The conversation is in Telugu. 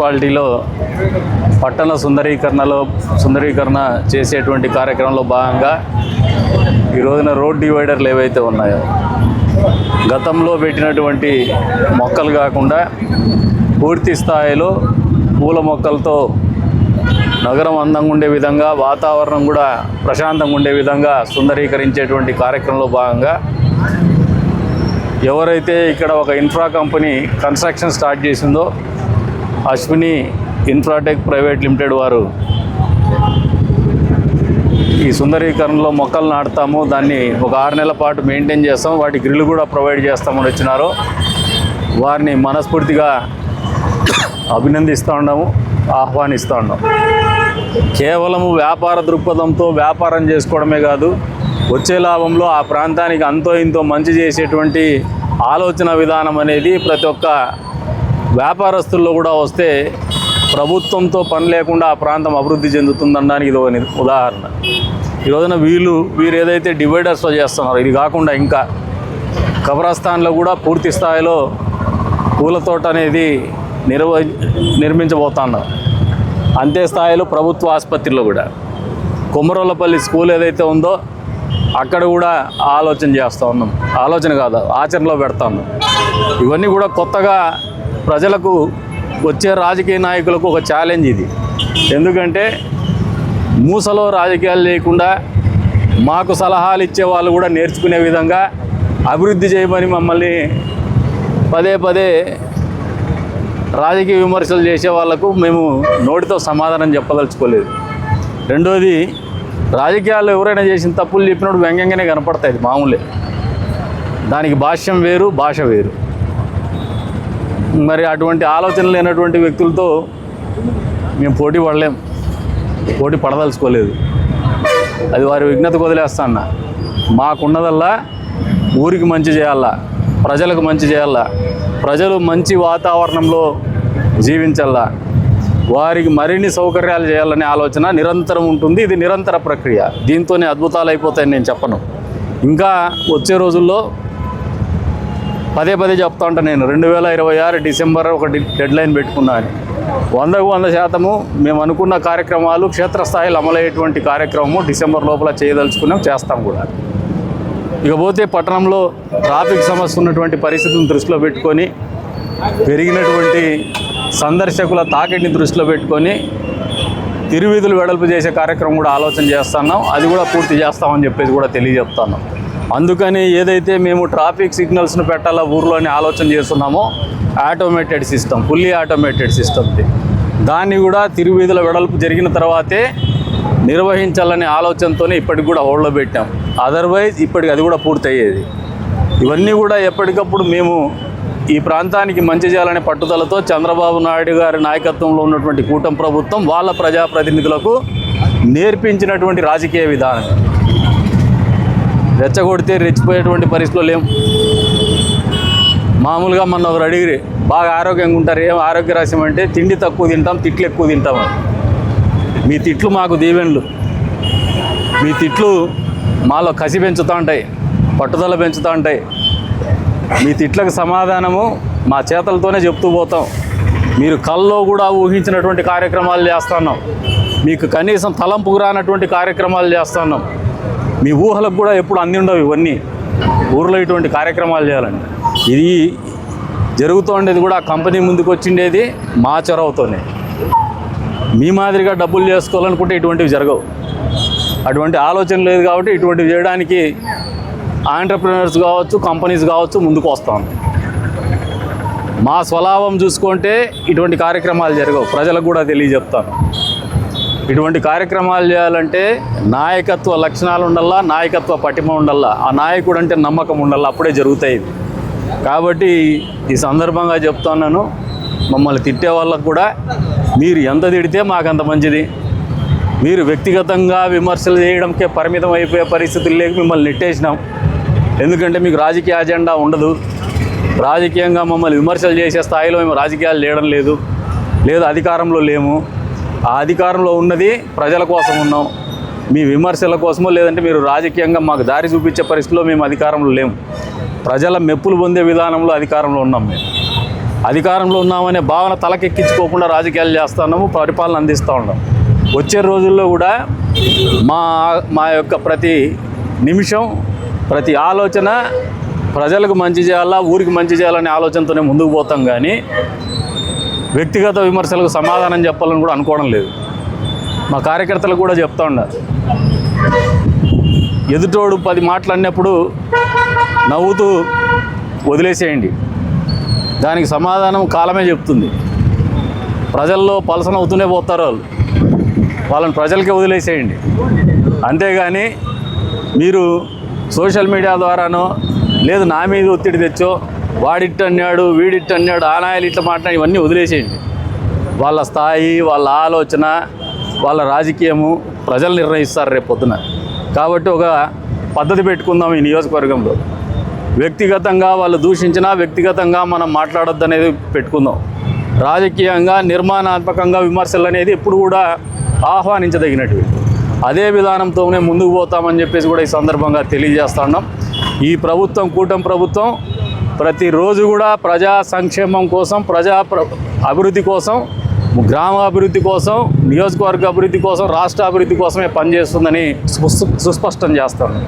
మున్సిపాలిటీలో పట్టణ సుందరీకరణ చేసేటువంటి కార్యక్రమంలో భాగంగా ఈ రోజున రోడ్ డివైడర్లు ఏవైతే ఉన్నాయో గతంలో పెట్టినటువంటి మొక్కలు కాకుండా పూర్తి స్థాయిలో పూల మొక్కలతో నగరం అందంగా ఉండే విధంగా, వాతావరణం కూడా ప్రశాంతంగా ఉండే విధంగా సుందరీకరించేటువంటి కార్యక్రమంలో భాగంగా ఎవరైతే ఇక్కడ ఒక ఇన్ఫ్రా కంపెనీ కన్స్ట్రక్షన్ స్టార్ట్ చేసిందో అశ్విని ఇన్ఫ్రాటెక్ ప్రైవేట్ లిమిటెడ్ వారు ఈ సుందరీకరణలో మొక్కలు నాటుతాము, దాన్ని ఒక 6 నెలల పాటు మెయింటైన్ చేస్తాం, వాటి గ్రిల్ కూడా ప్రొవైడ్ చేస్తామని వచ్చినారో వారిని మనస్ఫూర్తిగా అభినందిస్తూ ఉన్నాము, ఆహ్వానిస్తూ ఉన్నాం. కేవలము వ్యాపార దృక్పథంతో వ్యాపారం చేసుకోవడమే కాదు, వచ్చే లాభంలో ఆ ప్రాంతానికి అంతో ఇంతో మంచి చేసేటువంటి ఆలోచన విధానం అనేది ప్రతి ఒక్క వ్యాపారస్తుల్లో కూడా వస్తే ప్రభుత్వంతో పని లేకుండా ఆ ప్రాంతం అభివృద్ధి చెందుతుందనడానికి ఇది ఒక ఉదాహరణ. ఈ రోజున వీరు ఏదైతే డివైడర్స్లో చేస్తున్నారో ఇది కాకుండా ఇంకా కబ్రస్థాన్లో కూడా పూర్తి స్థాయిలో పూల తోట అనేది నిర్మించబోతున్నారు. అంతే స్థాయిలో ప్రభుత్వ ఆసుపత్రిలో కూడా కొమరోలపల్లి స్కూల్ ఏదైతే ఉందో అక్కడ కూడా ఆలోచన చేస్తూ ఉన్నాం, ఆలోచన కాదు ఆచరణలో పెడతా ఉన్నాం. ఇవన్నీ కూడా కొత్తగా ప్రజలకు వచ్చే రాజకీయ నాయకులకు ఒక ఛాలెంజ్ ఇది. ఎందుకంటే మూసలో రాజకీయాలు లేకుండా మాకు సలహాలు ఇచ్చే వాళ్ళు కూడా నేర్చుకునే విధంగా అభివృద్ధి చేయమని మమ్మల్ని పదే పదే రాజకీయ విమర్శలు చేసే వాళ్లకు మేము నోటితో సమాధానం చెప్పదలుచుకోలేదు. రెండోది, రాజకీయాల్లో ఎవరైనా చేసిన తప్పులు చెప్పినప్పుడు వ్యంగ్యంగానే కనపడతాయి, మామూలే. దానికి భాష్యం వేరు, భాష వేరు. మరి అటువంటి ఆలోచన లేనటువంటి వ్యక్తులతో మేము పోటీ పడదలుచుకోలేదు. అది వారి విజ్ఞతకు వదిలేస్తాను. మాకున్నదల్లా ఊరికి మంచి చేయాలా, ప్రజలకు మంచి చేయాలా, ప్రజలు మంచి వాతావరణంలో జీవించాలా, వారికి మరిన్ని సౌకర్యాలు చేయాలనే ఆలోచన నిరంతరం ఉంటుంది. ఇది నిరంతర ప్రక్రియ, దీంతోనే అద్భుతాలు అయిపోతాయని నేను చెప్పను. ఇంకా వచ్చే రోజుల్లో పదే చెప్తా ఉంటాను నేను, 2026 డిసెంబర్ ఒక డెడ్లైన్ పెట్టుకున్నాను. 100% మేము అనుకున్న కార్యక్రమాలు క్షేత్రస్థాయిలో అమలయ్యేటువంటి కార్యక్రమము డిసెంబర్ లోపల చేయదలుచుకున్నాం, చేస్తాం కూడా. ఇకపోతే పట్టణంలో ట్రాఫిక్ సమస్య ఉన్నటువంటి పరిస్థితులను దృష్టిలో పెట్టుకొని, పెరిగినటువంటి సందర్శకుల తాకిడిని దృష్టిలో పెట్టుకొని తిరువీధులు వెడల్పు చేసే కార్యక్రమం కూడా ఆలోచన చేస్తున్నాం. అది కూడా పూర్తి చేస్తామని చెప్పేసి కూడా తెలియజెప్తాను. అందుకని ఏదైతే మేము ట్రాఫిక్ సిగ్నల్స్ను పెట్టాలా ఊర్లో అని ఆలోచన చేస్తున్నామో ఆటోమేటెడ్ సిస్టమ్, ఫుల్లీ ఆటోమేటెడ్ సిస్టమ్ది, దాన్ని కూడా తిరువీధుల వెడల్పు జరిగిన తర్వాతే నిర్వహించాలనే ఆలోచనతోనే ఇప్పటికి కూడా హోల్డ్లో పెట్టాం. అదర్వైజ్ ఇప్పటికి అది కూడా పూర్తయ్యేది. ఇవన్నీ కూడా ఎప్పటికప్పుడు మేము ఈ ప్రాంతానికి మంచి చేయాలనే పట్టుదలతో చంద్రబాబు నాయుడు గారి నాయకత్వంలో ఉన్నటువంటి కూటమి ప్రభుత్వం వాళ్ళ ప్రజాప్రతినిధులకు నేర్పించినటువంటి రాజకీయ విధానం. రెచ్చగొడితే రెచ్చిపోయేటువంటి పరిస్థితులు లేవు. మామూలుగా మన ఒకరు అడిగిరి, బాగా ఆరోగ్యంగా ఉంటారు, ఏం ఆరోగ్య రహస్యం అంటే తిండి తక్కువ తింటాం, తిట్లు ఎక్కువ తింటాం. మీ తిట్లు మాకు దీవెనలు, మీ తిట్లు మాలో కసి పెంచుతూ ఉంటాయి, పట్టుదల పెంచుతూ ఉంటాయి. మీ తిట్లకు సమాధానము మా చేతలతోనే చెప్తూ పోతాం. మీరు కల్లో కూడా ఊహించినటువంటి కార్యక్రమాలు చేస్తున్నాం, మీకు కనీసం తలంపుకు రానటువంటి కార్యక్రమాలు చేస్తున్నాం. మీ ఊహలకు కూడా ఎప్పుడు అంది ఉండవు ఇవన్నీ ఊర్లో ఇటువంటి కార్యక్రమాలు చేయాలని. ఇది జరుగుతూ ఉండేది కూడా కంపెనీ ముందుకు వచ్చిండేది మా చొరవతోనే. మీ మాదిరిగా డబ్బులు చేసుకోవాలనుకుంటే ఇటువంటివి జరగవు. అటువంటి ఆలోచన లేదు కాబట్టి ఇటువంటివి చేయడానికి ఆంటర్ప్రినర్స్ కావచ్చు, కంపెనీస్ కావచ్చు ముందుకు వస్తాం. మా స్వలాభం చూసుకుంటే ఇటువంటి కార్యక్రమాలు జరగవు. ప్రజలకు కూడా తెలియజెప్తాను, ఇటువంటి కార్యక్రమాలు చేయాలంటే నాయకత్వ లక్షణాలు ఉండాలా, నాయకత్వ పటిమ ఉండాలా, ఆ నాయకుడు అంటే నమ్మకం ఉండాలా, అప్పుడే జరుగుతాయి. కాబట్టి ఈ సందర్భంగా చెప్తున్నాను, మమ్మల్ని తిట్టే వాళ్ళకు కూడా మీరు ఎంత తిడితే మాకంత మంచిది. మీరు వ్యక్తిగతంగా విమర్శలు చేయడంకే పరిమితం అయిపోయే పరిస్థితులు లేక మిమ్మల్ని నెట్టేసినాం. ఎందుకంటే మీకు రాజకీయ అజెండా ఉండదు. రాజకీయంగా మమ్మల్ని విమర్శలు చేసే స్థాయిలో మేము రాజకీయాలు చేయడం లేదు, అధికారంలో లేము. ఆ అధికారంలో ఉన్నది ప్రజల కోసం ఉన్నాం. మీ విమర్శల కోసమో లేదంటే మీరు రాజకీయంగా మాకు దారి చూపించే పరిస్థితిలో మేము అధికారంలో లేము. ప్రజల మెప్పులు పొందే విధానంలో అధికారంలో ఉన్నాం మేము. అధికారంలో ఉన్నామనే భావన తలకెక్కించుకోకుండా రాజకీయాలు చేస్తున్నాము, పరిపాలన అందిస్తూ ఉన్నాం. వచ్చే రోజుల్లో కూడా మా యొక్క ప్రతి నిమిషం, ప్రతి ఆలోచన ప్రజలకు మంచి చేయాలా, ఊరికి మంచి చేయాలనే ఆలోచనతోనే ముందుకు పోతాం. కానీ వ్యక్తిగత విమర్శలకు సమాధానం చెప్పాలని కూడా అనుకోవడం లేదు. మా కార్యకర్తలకు కూడా చెప్తా ఉన్నారు, ఎదుటోడు 10 మాటలు అన్నప్పుడు నవ్వుతూ వదిలేసేయండి, దానికి సమాధానం కాలమే చెప్తుంది. ప్రజల్లో పలసన అవుతూనే పోతారు వాళ్ళని ప్రజలకే వదిలేసేయండి. అంతేగాని మీరు సోషల్ మీడియా ద్వారానో లేదు నా మీద ఒత్తిడి తెచ్చో వాడిట్టన్నాడు వీడిట్టన్నాడు ఆనాయాలు ఇట్లా మాట్లాడి ఇవన్నీ వదిలేసేయండి. వాళ్ళ స్థాయి, వాళ్ళ ఆలోచన, వాళ్ళ రాజకీయము ప్రజలు నిర్ణయిస్తారు రేపు పొద్దున. కాబట్టి ఒక పద్ధతి పెట్టుకుందాం ఈ నియోజకవర్గంలో. వ్యక్తిగతంగా వాళ్ళు దూషించినా వ్యక్తిగతంగా మనం మాట్లాడొద్దు అనేది పెట్టుకుందాం. రాజకీయంగా నిర్మాణాత్మకంగా విమర్శలు అనేది ఎప్పుడు కూడా ఆహ్వానించదగినటివి. అదే విధానంతోనే ముందుకు పోతామని చెప్పేసి కూడా ఈ సందర్భంగా తెలియజేస్తున్నాం. ఈ ప్రభుత్వం, కూటమి ప్రభుత్వం ప్రతిరోజు కూడా ప్రజా సంక్షేమం కోసం, అభివృద్ధి కోసం, గ్రామ అభివృద్ధి కోసం, నియోజకవర్గ అభివృద్ధి కోసం, రాష్ట్ర అభివృద్ధి కోసమే పనిచేస్తుందని సుస్పష్టం చేస్తాను.